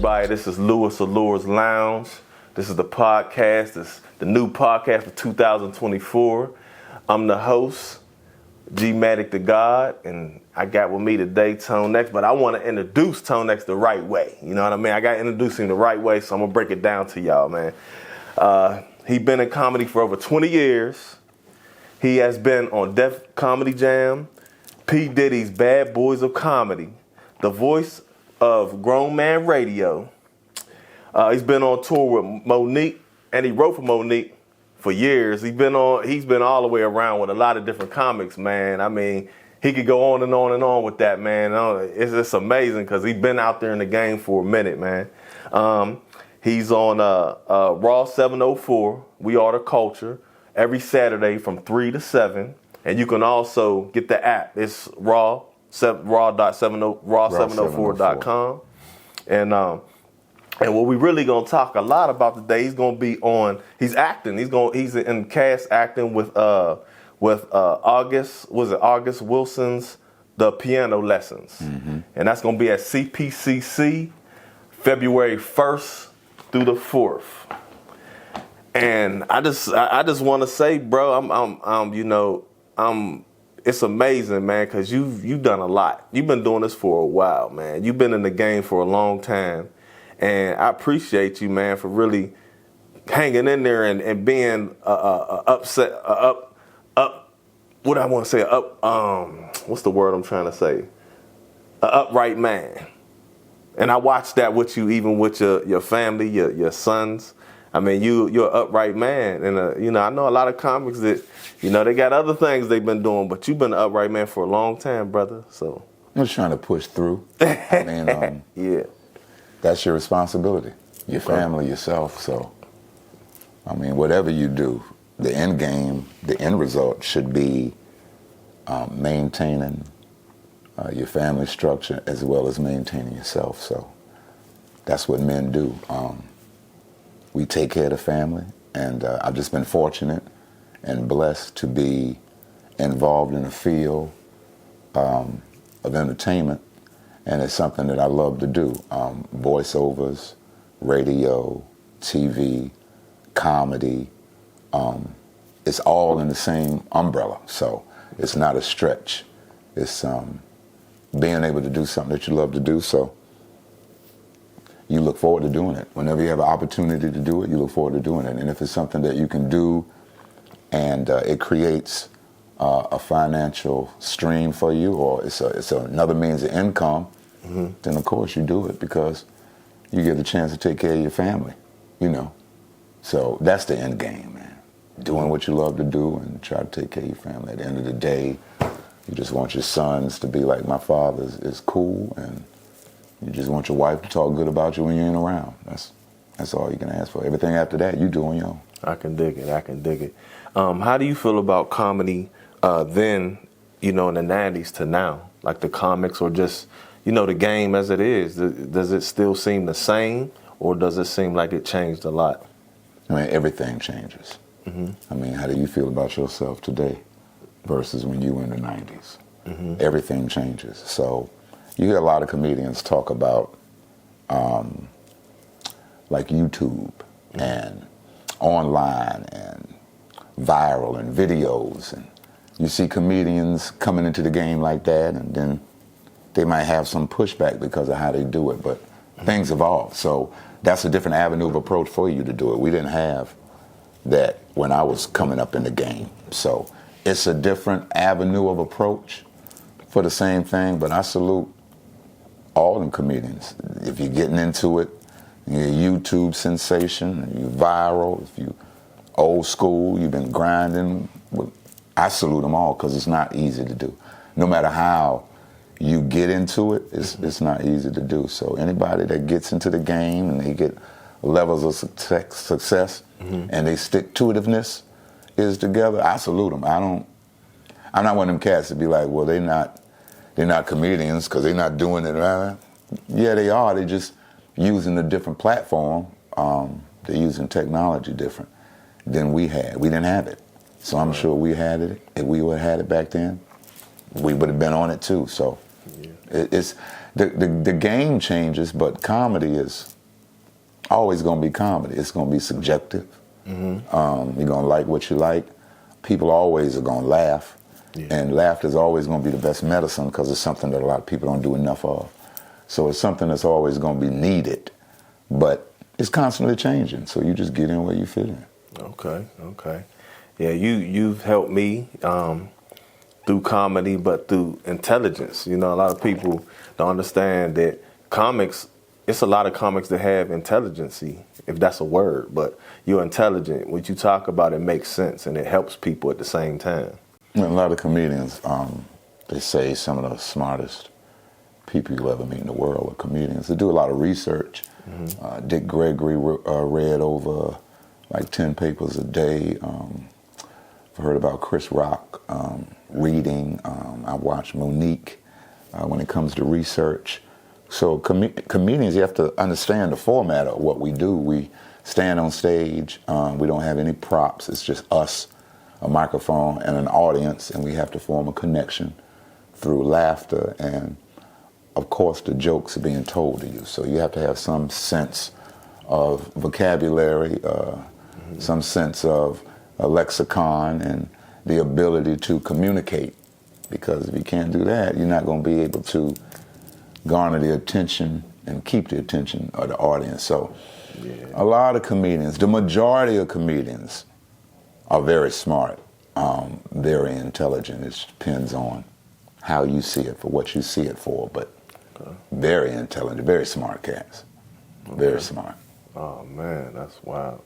everybody? This is Lewis Allure Lounge. This is the podcast. It's the new podcast for 2024. I'm the host, G Matic the God, and I got with me today Tone X, but I want to introduce Tone X the right way. You know what I mean? I got to introduce him the right way, so I'm going to break it down to y'all, man. He been in comedy for over 20 years. He has been on Def Comedy Jam, P. Diddy's Bad Boys of Comedy, the voice of Grownman Radio. He's been on tour with Monique, and he wrote for Monique for years. He's been all the way around with a lot of different comics, man. I mean, he could go on and on and on with that, man. It's just amazing because he's been out there in the game for a minute, man. He's on Raw704, We Are the Culture, every Saturday from 3 to 7. And you can also get the app. It's raw704.com. And what we really gonna talk a lot about today, he's gonna be on. He's acting. He's in cast acting with August Wilson's The Piano Lessons, and that's gonna be at CPCC February 1st through the 4th. And I just want to say, bro, it's amazing, man, because you've done a lot. You've been doing this for a while, man. You've been in the game for a long time. And I appreciate you, man, for really hanging in there and being what's the word I'm trying to say? An upright man. And I watched that with you, even with your family, your sons. I mean, you're an upright man. And, I know a lot of comics that, they got other things they've been doing, but you've been an upright man for a long time, brother. So I'm just trying to push through. I mean, yeah. That's your responsibility, your family, yourself. So, I mean, whatever you do, the end game, the end result should be maintaining your family structure as well as maintaining yourself. So that's what men do. We take care of the family, and I've just been fortunate and blessed to be involved in a field of entertainment, and it's something that I love to do. Voiceovers, radio, TV, comedy, it's all in the same umbrella, so it's not a stretch. It's being able to do something that you love to do, so you look forward to doing it. Whenever you have an opportunity to do it, you look forward to doing it. And if it's something that you can do and it creates a financial stream for you, or it's another means of income, then of course you do it because you get a chance to take care of your family, So that's the end game, man. Doing what you love to do and try to take care of your family. At the end of the day, you just want your sons to be like, my father is cool, and you just want your wife to talk good about you when you ain't around. That's all you can ask for. Everything after that, you do on your own. I can dig it. How do you feel about comedy then, in the 90s to now? Like the comics or just, the game as it is? Does it still seem the same, or does it seem like it changed a lot? I mean, everything changes. I mean, how do you feel about yourself today versus when you were in the 90s? Everything changes. So you hear a lot of comedians talk about like YouTube and online and viral and videos, and you see comedians coming into the game like that, and then they might have some pushback because of how they do it, but things evolve. So that's a different avenue of approach for you to do it. We didn't have that when I was coming up in the game. So it's a different avenue of approach for the same thing, but I salute all them comedians. If you're getting into it, you're a YouTube sensation, you're viral, if you old school, you've been grinding, I salute them all because it's not easy to do. No matter how you get into it, it's not easy to do. So anybody that gets into the game and they get levels of success and they stick-to-itiveness is together, I salute them. I'm not one of them cats to be like, well, they're not comedians because they're not doing it right. Yeah, they are. They're just using a different platform. They're using technology different than we had. We didn't have it. So I'm sure we had it. If we would have had it back then, we would have been on it too. So It's the game changes, but comedy is always going to be comedy. It's going to be subjective. You're going to like what you like. People always are going to laugh. Yeah. And laughter is always going to be the best medicine because it's something that a lot of people don't do enough of. So it's something that's always going to be needed, but it's constantly changing. So you just get in where you fit in. Okay. Yeah, you've helped me through comedy, but through intelligence. You know, a lot of people don't understand that comics, it's a lot of comics that have intelligency, if that's a word, but you're intelligent. What you talk about, it makes sense, and it helps people at the same time. A lot of comedians, they say some of the smartest people you'll ever meet in the world are comedians. They do a lot of research. Dick Gregory read over like 10 papers a day. I've heard about Chris Rock reading. I watch Monique when it comes to research. So comedians, you have to understand the format of what we do. We stand on stage. We don't have any props. It's just us, a microphone, and an audience, and we have to form a connection through laughter and, of course, the jokes are being told to you. So you have to have some sense of vocabulary, some sense of a lexicon, and the ability to communicate. Because if you can't do that, you're not going to be able to garner the attention and keep the attention of the audience. So a lot of comedians, the majority of comedians are very smart, very intelligent. It depends on how you see it, for what you see it for, but very intelligent, very smart cats. Very smart. Oh man, that's wild.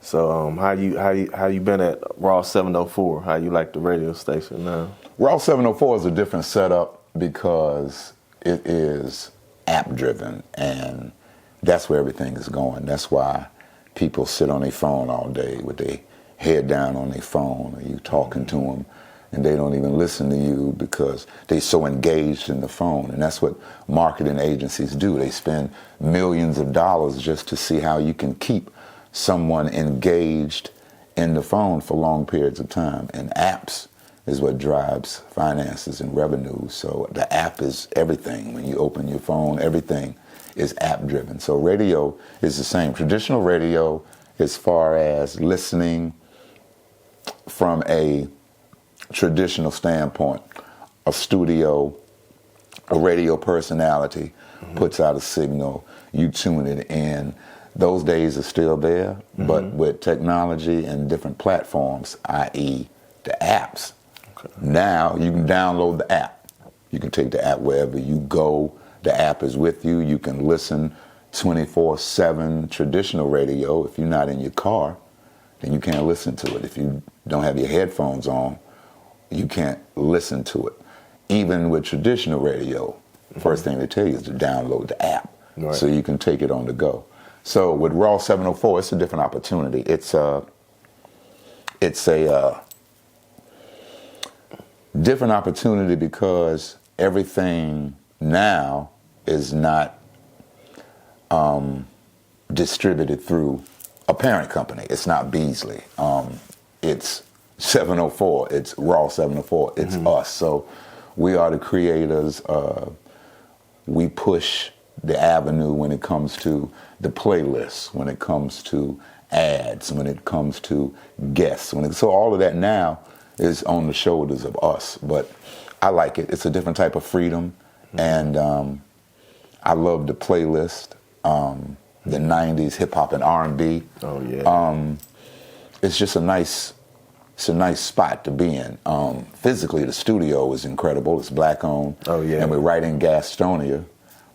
So how you been at Raw704? How you like the radio station now? Raw704 is a different setup because it is app driven, and that's where everything is going. That's why people sit on their phone all day with their head down on their phone, or you talking to them, and they don't even listen to you because they're so engaged in the phone. And that's what marketing agencies do. They spend millions of dollars just to see how you can keep someone engaged in the phone for long periods of time. And apps is what drives finances and revenue. So the app is everything. When you open your phone, everything is app driven. So radio is the same. Traditional radio, as far as listening from a traditional standpoint, a studio, a radio personality puts out a signal, you tune it in. Those days are still there, but with technology and different platforms, i.e. the apps, now you can download the app. You can take the app wherever you go. The app is with you. You can listen 24/7. Traditional radio, if you're not in your car, then you can't listen to it. If you don't have your headphones on, you can't listen to it. Even with traditional radio, first thing they tell you is to download the app, so you can take it on the go. So with Raw704, it's a different opportunity. It's a different opportunity because everything now is not distributed through a parent company. It's not Beasley. It's 704. It's Raw704. It's us. So we are the creators. We push the avenue when it comes to the playlists, when it comes to ads, when it comes to guests. So all of that now is on the shoulders of us. But I like it. It's a different type of freedom. And I love the playlist, the 90s hip-hop and R&B. Oh, yeah. It's just a nice spot to be in. Physically, the studio is incredible. It's black-owned. Oh, yeah. And we're right in Gastonia,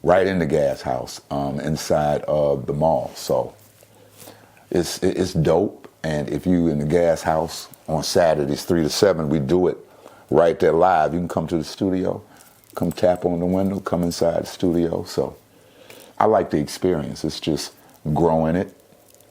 right in the gas house, inside of the mall. So it's dope. And if you in the gas house on Saturdays, 3 to 7, we do it right there live. You can come to the studio, come tap on the window, come inside the studio. So I like the experience. It's just growing it.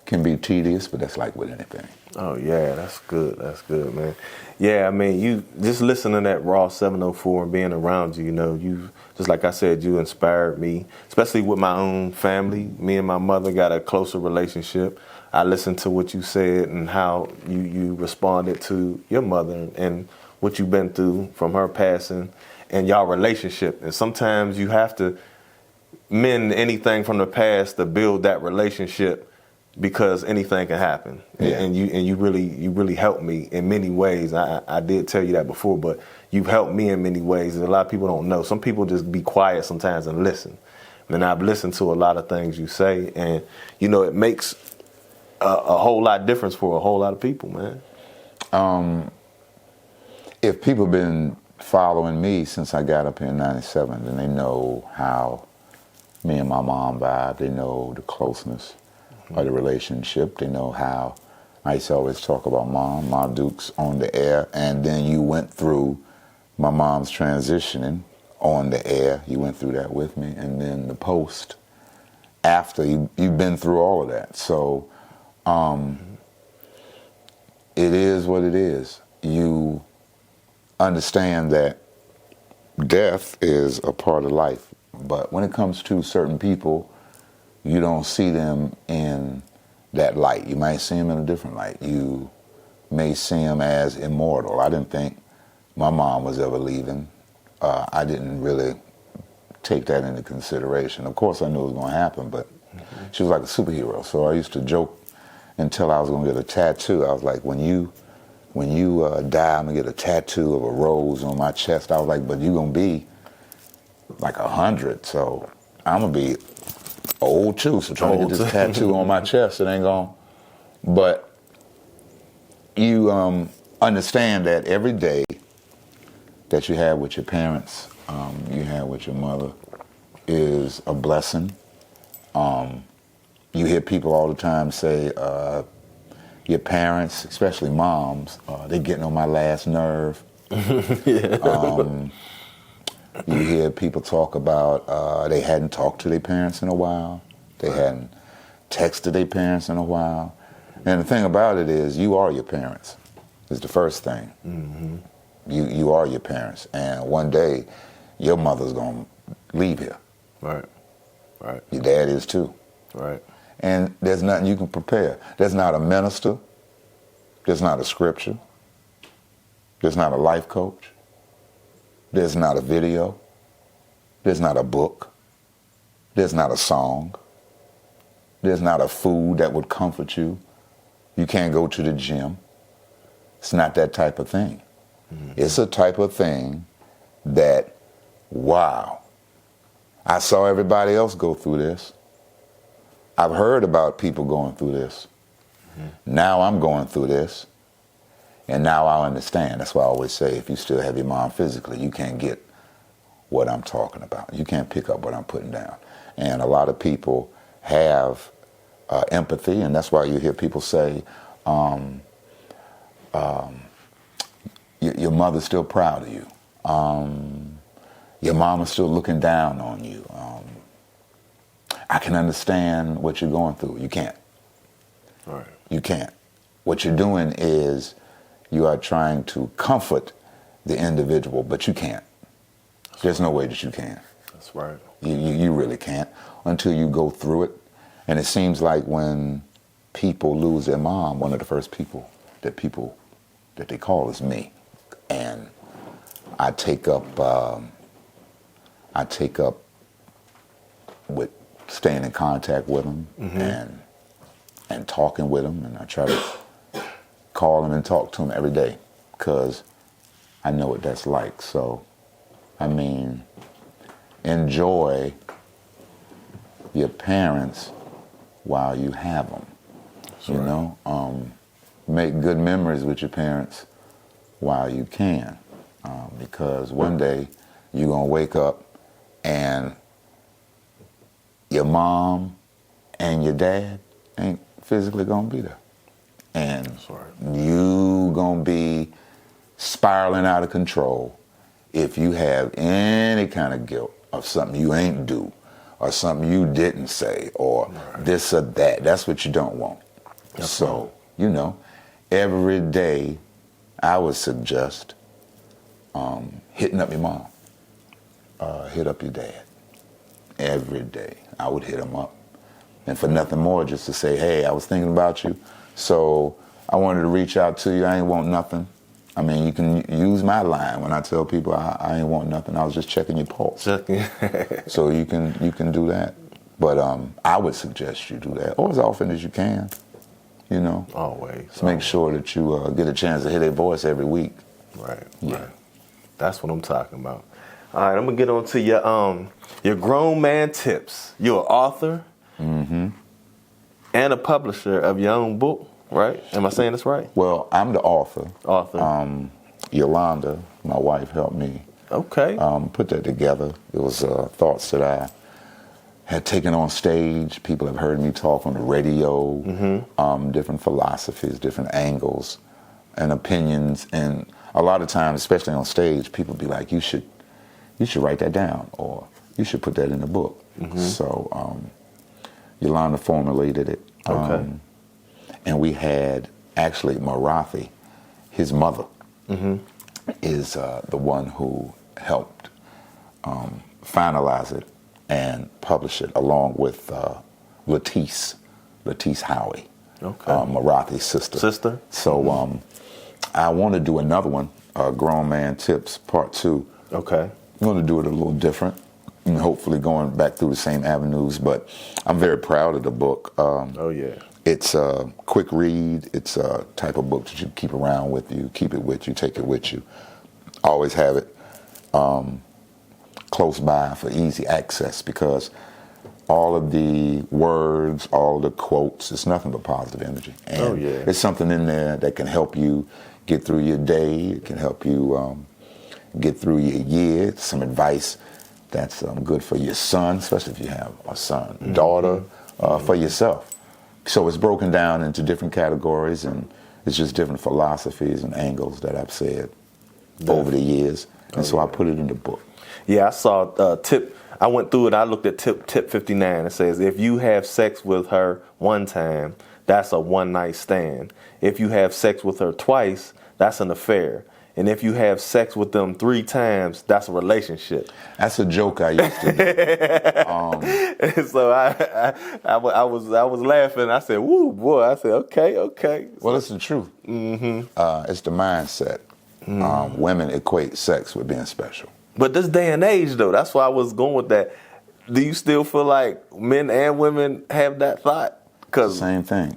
Can be tedious, but that's like with anything. Oh, yeah, that's good. That's good, man. Yeah, I mean, you just listening to that Raw704 and being around you, you know, you, just like I said, you inspired me, especially with my own family. Me and my mother got a closer relationship. I listened to what you said and how you responded to your mother and what you've been through from her passing and y'all relationship. And sometimes you have to mend anything from the past to build that relationship, because anything can happen. Yeah. And you really helped me in many ways. I did tell you that before, but you've helped me in many ways. And a lot of people don't know. Some people just be quiet sometimes and listen. And I've listened to a lot of things you say, and it makes a whole lot difference for a whole lot of people, man. If people been following me since I got up here in '97, then they know how me and my mom vibe. They know the closeness of the relationship. They know how I used to always talk about Ma Dukes on the air, and then you went through my mom's transitioning on the air. You went through that with me, and then the post after. You've been through all of that. So it is what it is. You understand that death is a part of life, but when it comes to certain people, you don't see them in that light. You might see them in a different light. You may see them as immortal. I didn't think my mom was ever leaving. I didn't really take that into consideration. Of course, I knew it was going to happen, but she was like a superhero. So I used to joke until I was going to get a tattoo. I was like, when you die, I'm going to get a tattoo of a rose on my chest. I was like, but you're going to be like 100, so I'm going to be old too. So trying to get this tattoo on my chest, it ain't going. But you understand that every day that you have with your parents, you have with your mother, is a blessing. You hear people all the time say, your parents, especially moms, they're getting on my last nerve. You hear people talk about they hadn't talked to their parents in a while. They hadn't texted their parents in a while. And the thing about it is, you are your parents, is the first thing. Mm-hmm. You are your parents. And one day, your mother's going to leave here. Right. Your dad is too. Right. And there's nothing you can prepare. There's not a minister. There's not a scripture. There's not a life coach. There's not a video. There's not a book. There's not a song. There's not a food that would comfort you. You can't go to the gym. It's not that type of thing. Mm-hmm. It's a type of thing that, wow, I saw everybody else go through this. I've heard about people going through this. Mm-hmm. Now I'm going through this. And now I understand. That's why I always say, if you still have your mom physically, you can't get what I'm talking about. You can't pick up what I'm putting down. And a lot of people have empathy, and that's why you hear people say, your mother's still proud of you. Your mama's still looking down on you. I can understand what you're going through. You can't. All right. You can't. What you're doing is you are trying to comfort the individual, but you can't. There's no way that you can. That's right. You really can't until you go through it. And it seems like when people lose their mom, one of the first people that they call is me. And I take up with staying in contact with them, mm-hmm. and talking with them, and I try to call them and talk to them every day because I know what that's like. So, I mean, enjoy your parents while you have them. That's you right. know, make good memories with your parents while you can, because one day you're gonna wake up and your mom and your dad ain't physically gonna be there. And right. you gonna be spiraling out of control if you have any kind of guilt of something you ain't do or something you didn't say or right. this or that. That's what you don't want. That's so, right. Every day I would suggest hitting up your mom, hit up your dad. Every day I would hit them up. And for nothing more, just to say, hey, I was thinking about you. So I wanted to reach out to you. I ain't want nothing. I mean, you can use my line when I tell people I ain't want nothing. I was just checking your pulse. So you can do that. But I would suggest you do that, or as often as you can. You know, always. So make sure that you get a chance to hear their voice every week. Right. Yeah. Right. That's what I'm talking about. All right, I'm gonna get on to your grown man tips. You're an author and a publisher of your own book, right? Am I saying this right? Well, I'm the author. Yolanda, my wife, helped me. Okay. Put that together. It was thoughts that I had taken on stage. People have heard me talk on the radio, different philosophies, different angles and opinions. And a lot of times, especially on stage, people be like, you should write that down, or you should put that in a book. So Yolanda formulated it. Okay. And we had actually Marathi, his mother, is the one who helped finalize it and publish it, along with Latisse Howie, Marathi's sister. So I want to do another one, Grown Man Tips Part 2. Okay. I'm going to do it a little different, and hopefully going back through the same avenues, but I'm very proud of the book. It's a quick read. It's a type of book that you keep around with you, keep it with you, take it with you. Always have it close by for easy access, because all of the words, all of the quotes, it's nothing but positive energy. And it's something in there that can help you get through your day. It can help you get through your year. Some advice that's good for your son, especially if you have a son, daughter, for yourself. So it's broken down into different categories, and it's just different philosophies and angles that I've said over the years. And so I put it in the book. Yeah, I saw tip. I went through it. I looked at tip 59. It says, if you have sex with her one time, that's a one-night stand. If you have sex with her twice, that's an affair. And if you have sex with them 3 times, that's a relationship. That's a joke I used to do. So I was laughing. I said, "Woo, boy!" I said, "Okay." Well, it's the truth. It's the mindset. Women equate sex with being special. But this day and age, though, that's why I was going with that. Do you still feel like men and women have that thought? Same thing.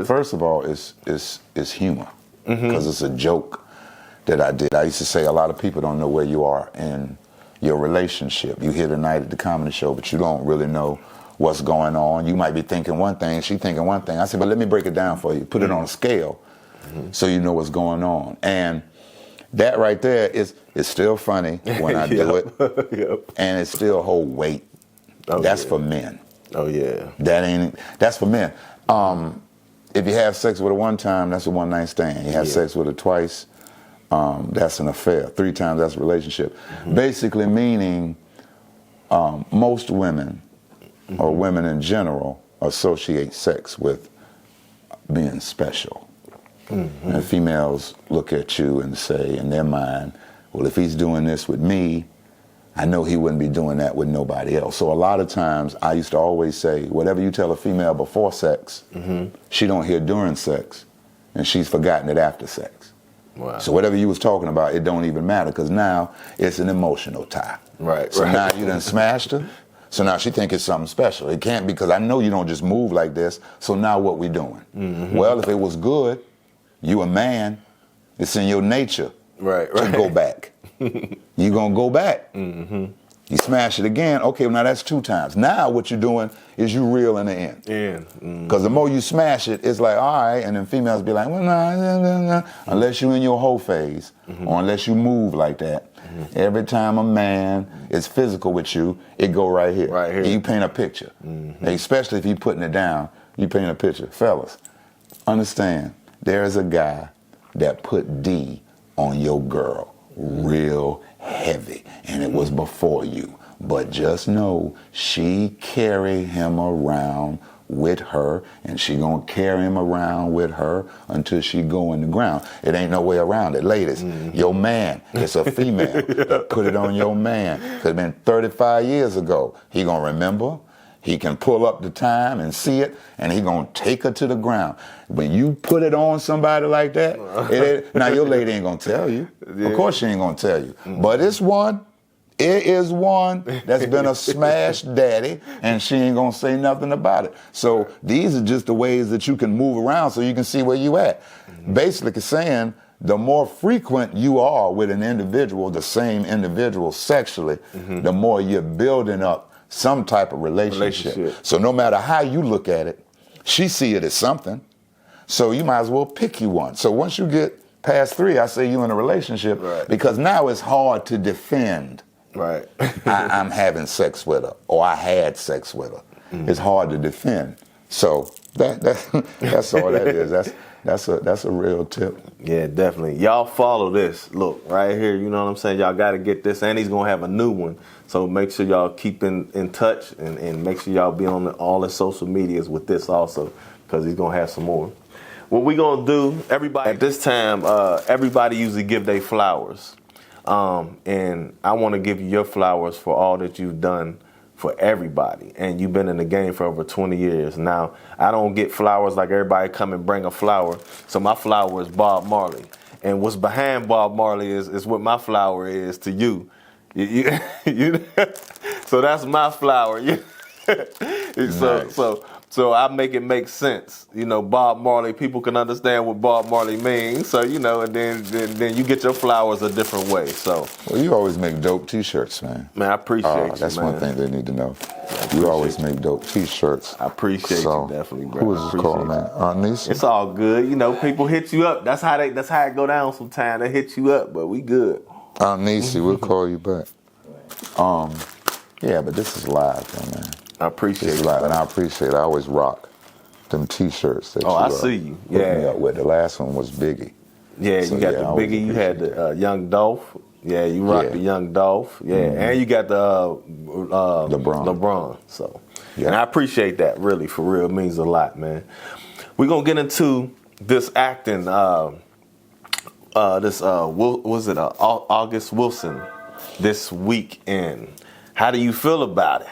First of all, it's humor, because it's a joke that I did. I used to say a lot of people don't know where you are in your relationship. You here tonight at the comedy show, but you don't really know what's going on. You might be thinking one thing, she thinking one thing. I said, but let me break it down for you. Put it on a scale so you know what's going on. And that right there is still funny when I do it. And it still hold weight. That's for men. That's for men. If you have sex with her one time, that's a one-night stand. You have sex with her twice, that's an affair. 3 times, that's a relationship. Basically meaning most women, or women in general, associate sex with being special. And females look at you and say, in their mind, well, if he's doing this with me, I know he wouldn't be doing that with nobody else. So a lot of times, I used to always say, whatever you tell a female before sex, she don't hear during sex, and she's forgotten it after sex. Wow. So whatever you was talking about, it don't even matter, because now it's an emotional tie. So now you done smashed her, so now she think it's something special. It can't, because I know you don't just move like this, so now what we doing? Well, if it was good, you a man, it's in your nature to go back. You gonna go back. You smash it again, okay, well, now that's 2 times. Now what you're doing is you reel in the end. Because the more you smash it, it's like, all right, and then females be like, well, nah. Unless you in your whole phase, or unless you move like that. Every time a man is physical with you, it go right here. And you paint a picture. Especially if you putting it down, you paint a picture. Fellas, understand, there is a guy that put D on your girl real heavy, and it was before you. But just know, she carry him around with her, and she gonna carry him around with her until she go in the ground. It ain't no way around it. Ladies, your man, it's a female. Put it on your man. Could have been 35 years ago. He gonna remember. He can pull up the time and see it, and he gonna take her to the ground. When you put it on somebody like that, now your lady ain't gonna tell you. Yeah. Of course she ain't gonna tell you. But it is one that's been a smash daddy, and she ain't gonna say nothing about it. So these are just the ways that you can move around so you can see where you at. Basically saying, the more frequent you are with an individual, the same individual sexually, the more you're building up some type of relationship. So no matter how you look at it, she see it as something. So you might as well pick you one. So once you get past 3, I say you in a relationship, because now it's hard to defend. Right. I'm having sex with her, or I had sex with her. It's hard to defend. So that's all that is. That's a real tip. Yeah, definitely. Y'all follow this. Look, right here, you know what I'm saying? Y'all got to get this, and he's going to have a new one. So make sure y'all keep in touch, and make sure y'all be on all the social medias with this also, because he's going to have some more. What we going to do, everybody, at this time, everybody usually give their flowers. And I want to give you your flowers for all that you've done for everybody. And you've been in the game for over 20 years. Now, I don't get flowers like everybody come and bring a flower. So my flower is Bob Marley. And what's behind Bob Marley is what my flower is to you. So that's my flower. Nice. So I make it make sense. You know, Bob Marley, people can understand what Bob Marley means. So, you know, and then you get your flowers a different way. So, well, you always make dope T-shirts, man. Man, I appreciate you, that's man. one thing they need to know. You always make dope T-shirts. I appreciate you, definitely, bro. Who is this called, man? Aunt Nisa? It's all good. You know, people hit you up. That's how it go down sometimes. They hit you up, but we good. Aunt Nisa, we'll call you back. Yeah, but this is live, though, man. I appreciate it. And I appreciate it. I always rock them T-shirts. That I see you. Yeah. Me up with. The last one was Biggie. Yeah, so, you got the Biggie. You had the Young Dolph. Yeah, you rocked the Young Dolph. Yeah, and you got the LeBron. So, and I appreciate that. Really, for real, it means a lot, man. We're gonna get into this acting. August Wilson this weekend. How do you feel about it?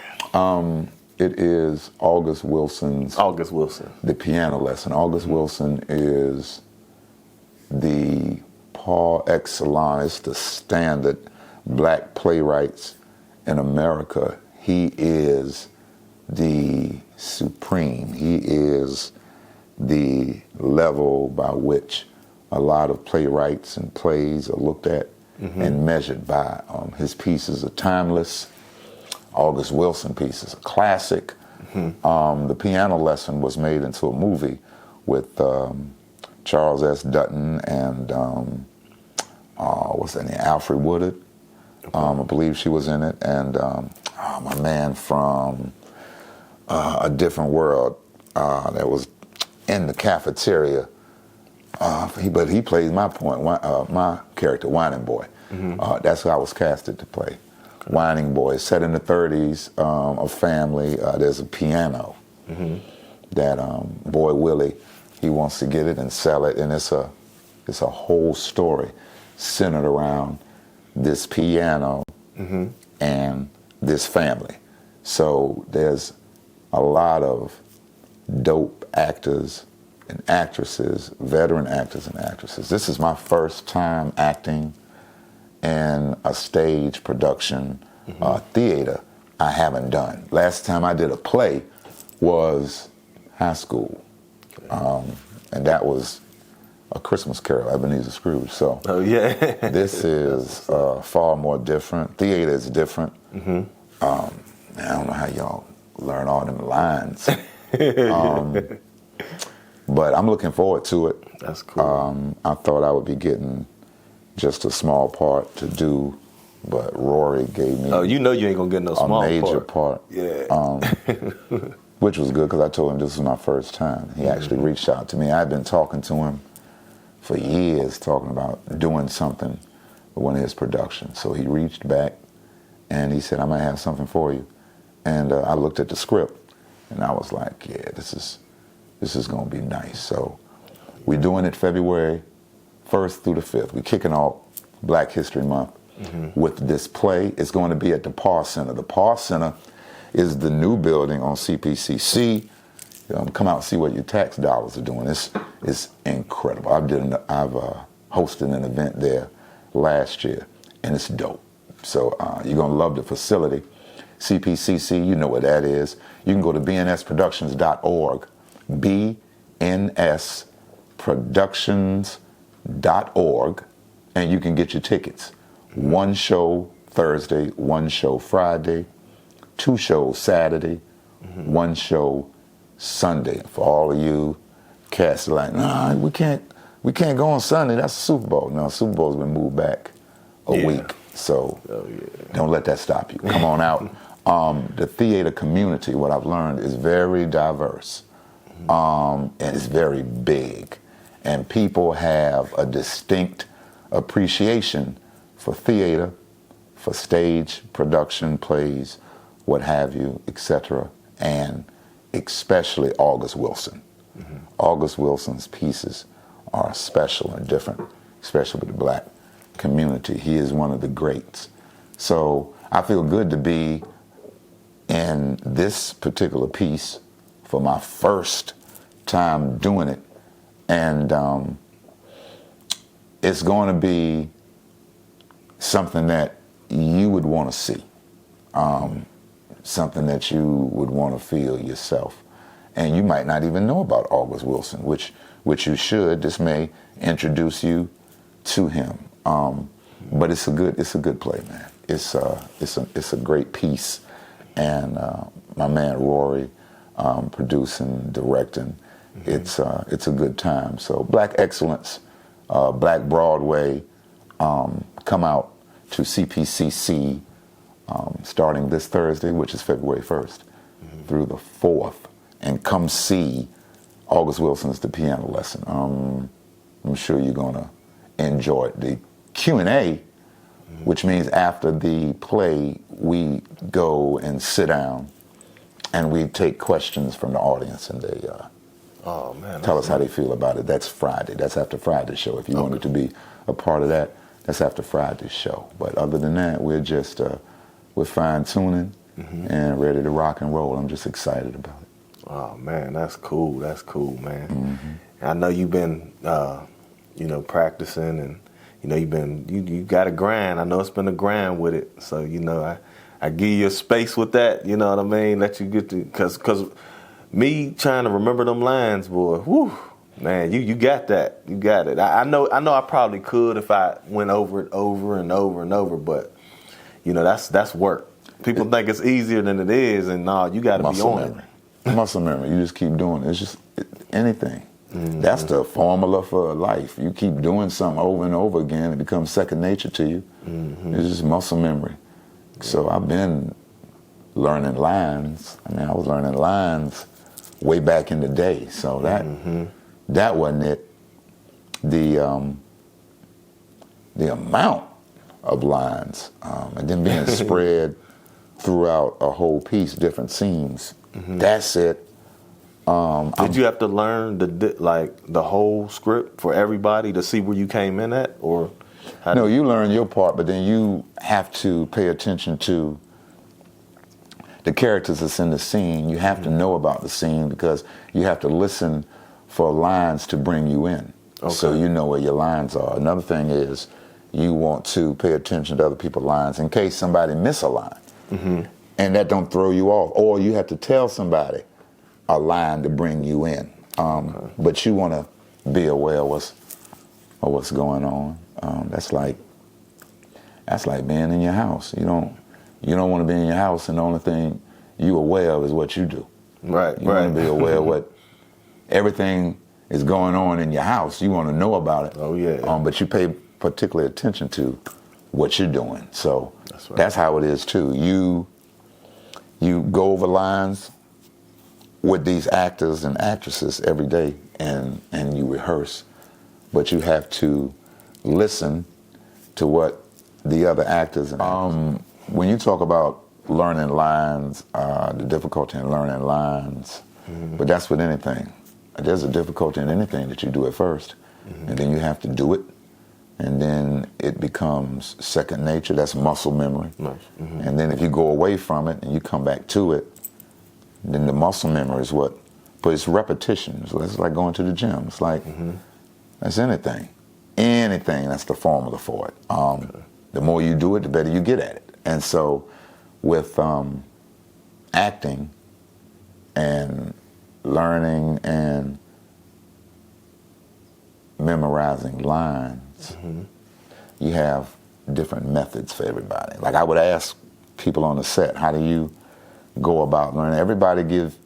It is August Wilson. The piano lesson. August Wilson is the par excellence, the standard black playwrights in America. He is the supreme. He is the level by which a lot of playwrights and plays are looked at and measured by. His pieces are timeless. August Wilson piece is a classic. The piano lesson was made into a movie with Charles S. Dutton and what's that name? Alfred Woodard. I believe she was in it, and my man from A Different World that was in the cafeteria. But he plays my character, Whining Boy. That's who I was casted to play. Whining Boy, set in the 30s, a family. There's a piano that Boy Willie, he wants to get it and sell it, and it's a whole story centered around this piano and this family. So there's a lot of dope actors and actresses, veteran actors and actresses. This is my first time acting in a stage production, theater. I haven't done. Last time I did a play was high school, and that was A Christmas Carol, Ebenezer Scrooge. So this is far more different. Theater is different. I don't know how y'all learn all them lines. But I'm looking forward to it. That's cool. I thought I would be getting just a small part to do, but Rory gave me you ain't gonna get no small a major part. Yeah. Which was good because I told him this was my first time. He actually reached out to me. I'd been talking to him for years, talking about doing something with one of his productions. So he reached back and he said, I might have something for you. And I looked at the script and I was like, yeah, this is gonna be nice. So we're doing it February 1st through the 5th. We're kicking off Black History Month with this play. It's going to be at the Parr Center. The Parr Center is the new building on CPCC. Come out and see what your tax dollars are doing. It's incredible. I've hosted an event there last year, and it's dope. So you're going to love the facility. CPCC, you know what that is. You can go to bnsproductions.org, bnsproductions.org, and you can get your tickets. One show Thursday, one show Friday, 2 shows Saturday, 1 show Sunday. For all of you cats like, nah, we can't go on Sunday. That's the Super Bowl. No, Super Bowl's been moved back a week. So don't let that stop you. Come on out. The theater community, what I've learned, is very diverse. And it's very big. And people have a distinct appreciation for theater, for stage production, plays, what have you, etc. And especially August Wilson. August Wilson's pieces are special and different, especially with the black community. He is one of the greats. So I feel good to be in this particular piece for my first time doing it. And it's going to be something that you would want to see, something that you would want to feel yourself. And you might not even know about August Wilson, which you should. This may introduce you to him. But it's a good play, man. It's a great piece, and my man Rory producing, directing. It's a good time. So Black Excellence, Black Broadway, come out to CPCC starting this Thursday, which is February 1st, through the 4th, and come see August Wilson's The Piano Lesson. I'm sure you're gonna enjoy it. The Q&A, which means after the play, we go and sit down and we take questions from the audience, and they tell us how they feel about it. That's Friday. That's after Friday's show. If you wanted to be a part of that, that's after Friday's show. But other than that, we're just we're fine-tuning and ready to rock and roll. I'm just excited about it. Oh, man, that's cool. That's cool, man. I know you've been, practicing, and you got a grind. I know it's been a grind with it. So I give you a space with that. You know what I mean? Let you get to, cause me trying to remember them lines, boy. Whew, man, you got that. You got it. I know. I probably could if I went over it over and over and over. But that's work. People think it's easier than it is, and you got to be on it. Muscle memory. You just keep doing it. It's just anything. That's the formula for life. You keep doing something over and over again, it becomes second nature to you. It's just muscle memory. So I've been learning lines. I was learning lines way back in the day. So that wasn't it. The amount of lines, and then being spread throughout a whole piece, different scenes. That's it. Did you have to learn the whole script for everybody to see where you came in at, or? No, you learn your part, but then you have to pay attention to the characters that's in the scene. You have to know about the scene because you have to listen for lines to bring you in. So you know where your lines are. Another thing is you want to pay attention to other people's lines in case somebody miss a line. And that don't throw you off. Or you have to tell somebody a line to bring you in. But you want to be aware of what's going on. That's like being in your house. You don't want to be in your house and the only thing you aware of is what you do. Right. You want to be aware of what everything is going on in your house. You want to know about it. Oh yeah. But you pay particular attention to what you're doing. So that's how it is too. You go over lines with these actors and actresses every day and you rehearse, but you have to listen to what the other actors and when you talk about learning lines, the difficulty in learning lines, but that's with anything. There's a difficulty in anything that you do at first, and then you have to do it and then it becomes second nature. That's muscle memory. Nice. Mm-hmm. And then if you go away from it and you come back to it, then the muscle memory is what, but it's repetition. So it's like going to the gym. It's like, that's anything. Anything, that's the formula for it. The more you do it, the better you get at it. And so with acting and learning and memorizing lines, you have different methods for everybody. Like I would ask people on the set, how do you go about learning? Everybody give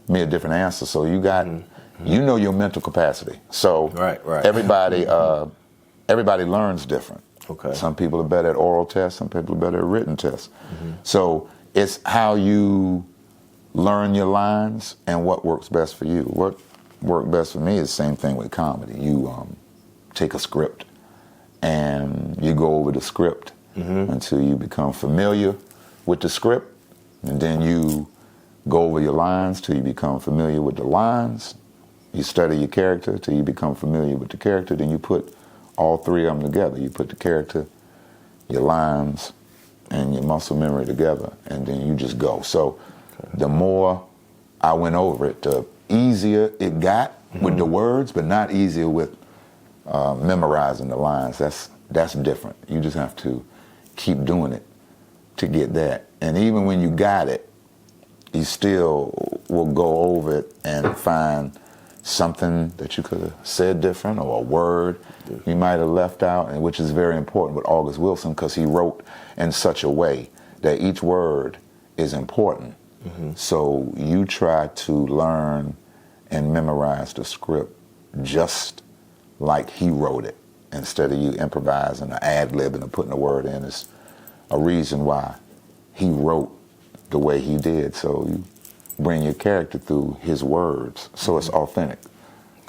me a different answer. So you got, you know your mental capacity. So everybody everybody learns different. Okay. Some people are better at oral tests, some people are better at written tests. So it's how you learn your lines and what works best for you. What worked best for me is the same thing with comedy. You take a script and you go over the script until you become familiar with the script, and then you go over your lines till you become familiar with the lines. You study your character till you become familiar with the character. Then you put all three of them together. You put the character, your lines, and your muscle memory together, and then you just go. So the more I went over it, the easier it got with the words, but not easier with memorizing the lines. That's different. You just have to keep doing it to get that. And even when you got it, you still will go over it and find something that you could have said different, or a word you might have left out, and which is very important with August Wilson, because he wrote in such a way that each word is important. So you try to learn and memorize the script just like he wrote it, instead of you improvising or ad-libbing or putting a word in. It's a reason why he wrote the way he did. So you bring your character through his words, so it's authentic.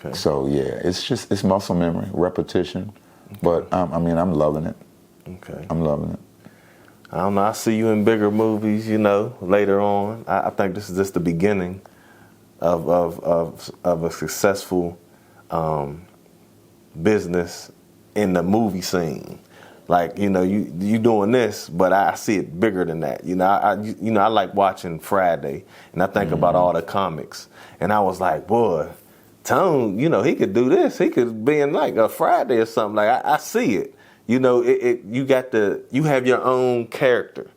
Okay. So yeah, it's muscle memory, repetition, but I'm loving it. Okay. I'm loving it. I don't know, I see you in bigger movies, later on. I think this is just the beginning of a successful business in the movie scene. Like, you doing this, but I see it bigger than that. I like watching Friday, and I think about all the comics, and I was like, boy, Tone, he could do this. He could be in like a Friday or something. Like I see it. You have your own character.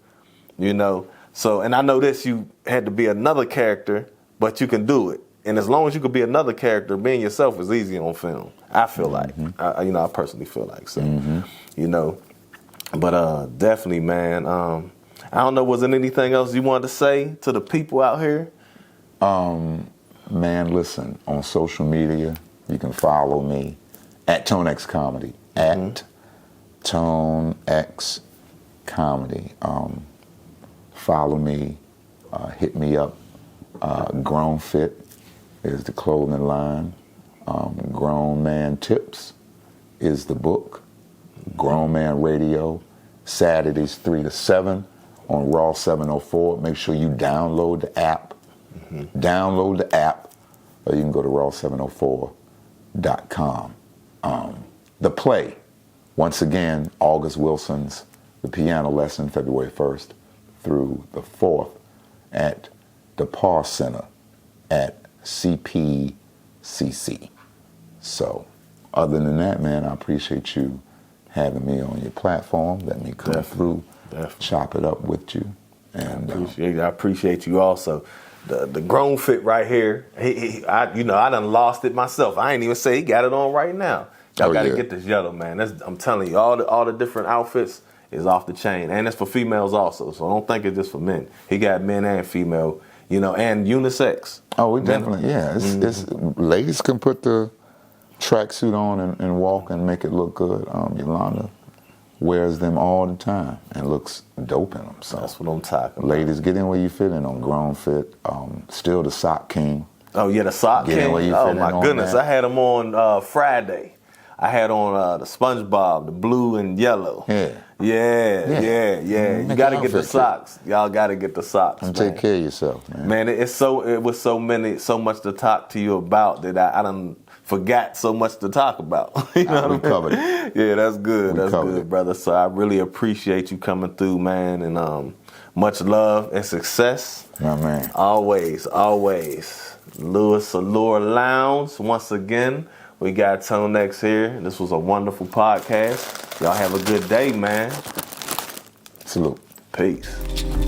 So, and I know this. You had to be another character, but you can do it. And as long as you could be another character, being yourself is easy on film. I feel like, I personally feel like so. But definitely, man. I don't know. Was there anything else you wanted to say to the people out here? Man, listen. On social media, you can follow me at ToneX Comedy. At ToneX Comedy. Follow me. Hit me up. Grown Fit is the clothing line. Grown Man Tips is the book. Grown Man Radio, Saturdays 3 to 7 on Raw704. Make sure you download the app. Download the app, or you can go to Raw704.com. The play, once again, August Wilson's The Piano Lesson, February 1st through the 4th at the Parr Center at CPCC. So, other than that, man, I appreciate you having me on your platform. Let me come through, chop it up with you. And I appreciate you also. The Grown Fit right here. I done lost it myself. I ain't even say he got it on right now. Y'all got to get this yellow, man. I'm telling you, all the different outfits is off the chain, and it's for females also. So don't think it's just for men. He got men and female, and unisex. Oh, we definitely, yeah. It's ladies can put the tracksuit on and walk and make it look good. Yolanda wears them all the time and looks dope in them. So that's what I'm talking about. Ladies, get in where you fit in on Grown Fit. Still the Sock King. Oh, yeah, the Sock King. Oh, my goodness. I had them on Friday. I had on the SpongeBob, the blue and yellow. Yeah. You got to get the socks. Y'all got to get the socks. And take care of yourself, man. Man, it was so much to talk to you about that I done forgot so much to talk about. You know what I mean? Covered it. Yeah, that's good. That's good, it. brother. So I really appreciate you coming through, man, and much love and success. My man. Always, always. Lewis Allure Lounge. Once again, we got Tonex here. This was a wonderful podcast. Y'all have a good day, man. Salute. Peace.